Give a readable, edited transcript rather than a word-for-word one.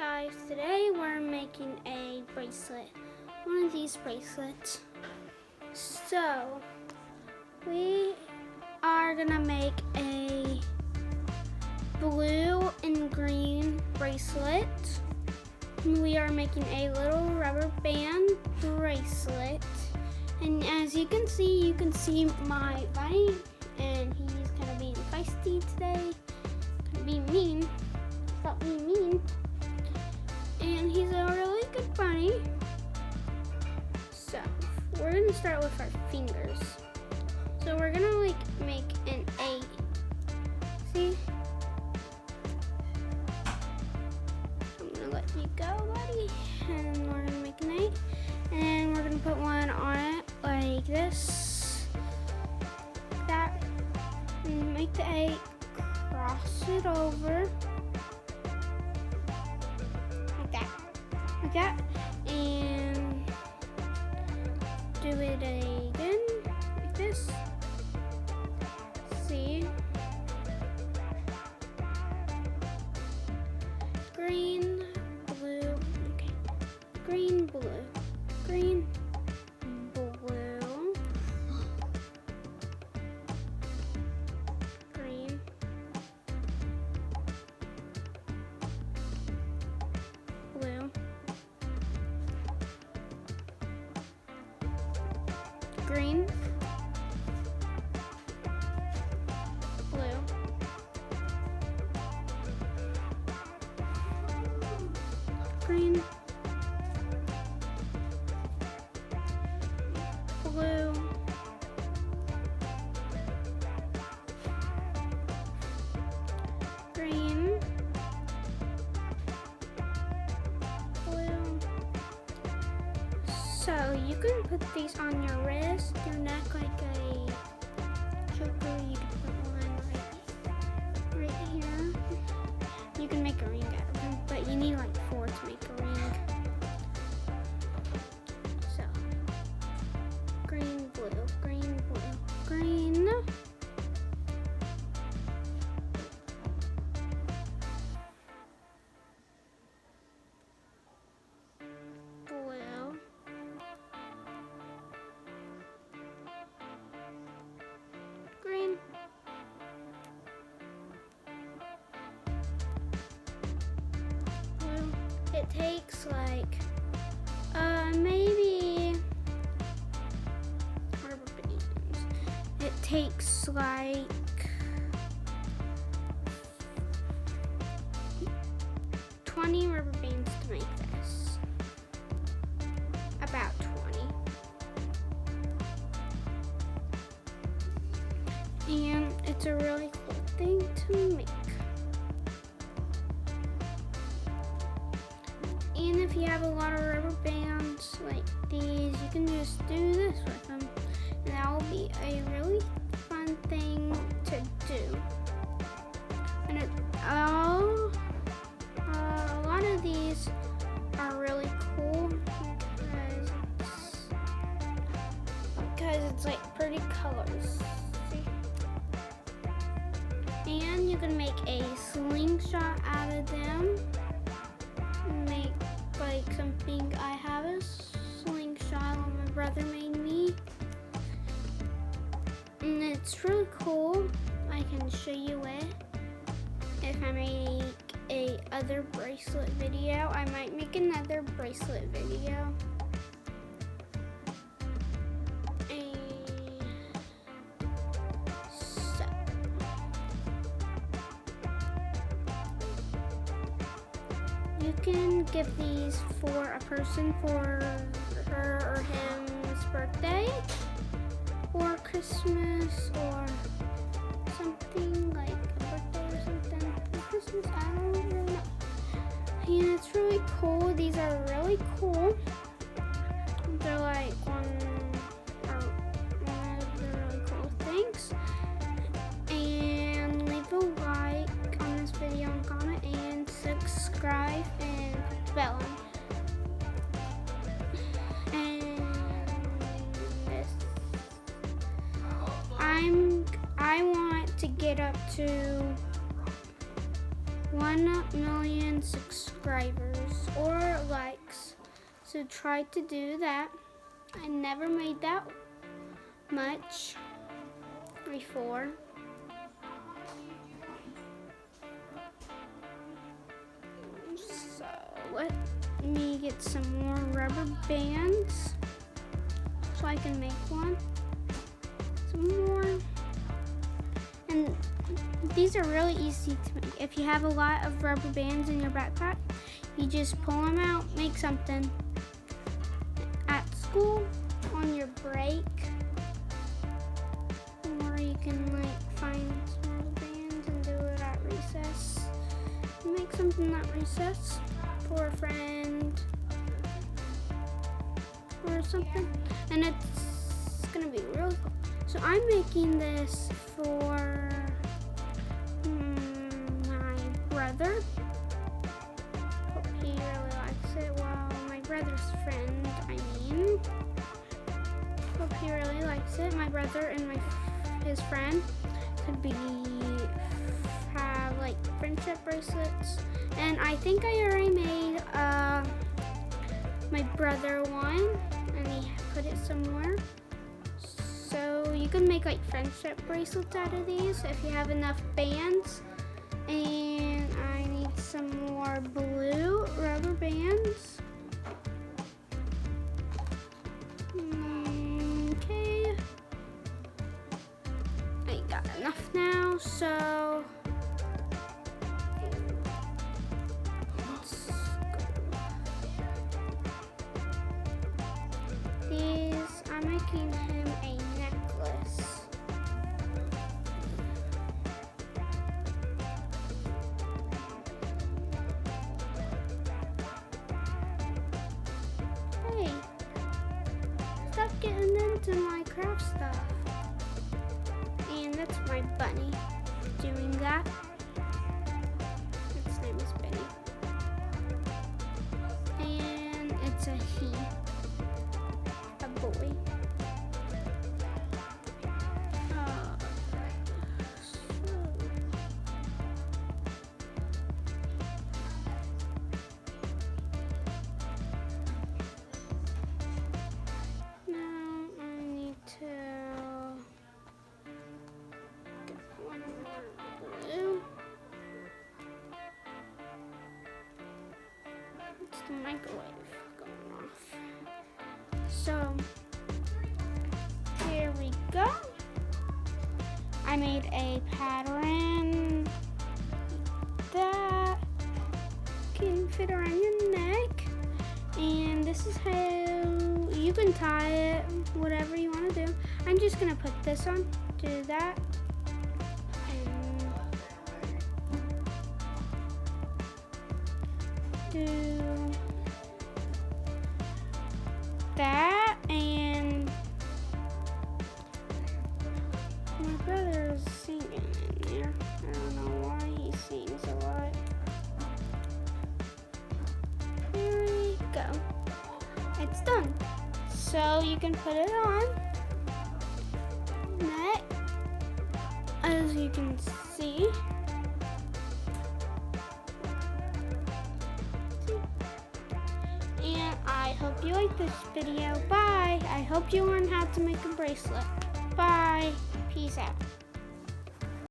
guys, today we're making a bracelet, one of these bracelets. So we are gonna make a blue and green bracelet. We are making a little rubber band bracelet, and as you can see my bunny, and he's kind of being feisty today, kind of being mean. Stop being mean. And he's a really good bunny. So we're gonna start with our fingers. So we're gonna make an 8. See? I'm gonna let you go, buddy. And we're gonna make an 8. And we're gonna put one on it like this. That. And make the 8. Cross it over. Like that, and do it again, like this. See? Green, blue, okay. Green, blue, green, blue, green, blue, green, blue, green, blue, green, blue. So you can put these on your wrist, your neck, like a choker. You can put one right here. You can make a ring out of them, but you need like 4 to make a ring. So green, blue, green, blue, green, blue, green, blue. It takes like maybe rubber bands. It takes like 20 rubber bands to make this. About 20. And it's a really cool thing to make. And if you have a lot of rubber bands like these, you can just do this with them. And that will be a really fun thing to do. And a lot of these are really cool because it's like pretty colors. And you can make a slingshot out of them. Make like something. I have a slingshot that my brother made me, and it's really cool. I can show you it if I make a other bracelet video. I might make another bracelet video. You can give these for a person for her or him's birthday, or Christmas, or something like a birthday or something. Or Christmas, I don't really know. And it's really cool. These are really cool. They're like one of the really cool things. And leave a like on this video and comment, and subscribe and put the bell on. And this, I want to get up to 1 million subscribers. So try to do that. I never made that much before. So let me get some more rubber bands so I can make one. Some more. And these are really easy to make. If you have a lot of rubber bands in your backpack, you just pull them out, make something. At school, on your break, or you can like find some rubber bands and do it at recess. Make something at recess for a friend or something, and it's gonna be really cool. So I'm making this for my brother. Hope he really likes it. Well, my brother's friend, I mean. Hope he really likes it. My brother and his friend could have like friendship bracelets. And I think I already made my brother one, and he put it somewhere. So you can make like friendship bracelets out of these if you have enough bands. And I need some more blue rubber bands. Okay. I got enough now, so let's go. These, I'm making him a necklace. Hey, stop getting into my craft stuff. And that's my bunny doing that. Its name is Benny. And it's a he, a boy. The microwave going off. So here we go. I made a pattern that can fit around your neck, and this is how you can tie it, whatever you want to do. I'm just gonna put this on, do that. Do that, and my brother is singing in there. I don't know why he sings a lot. There we go. It's done. So you can put it on neck, as you can see. I hope you like this video. Bye. I hope you learn how to make a bracelet. Bye. Peace out.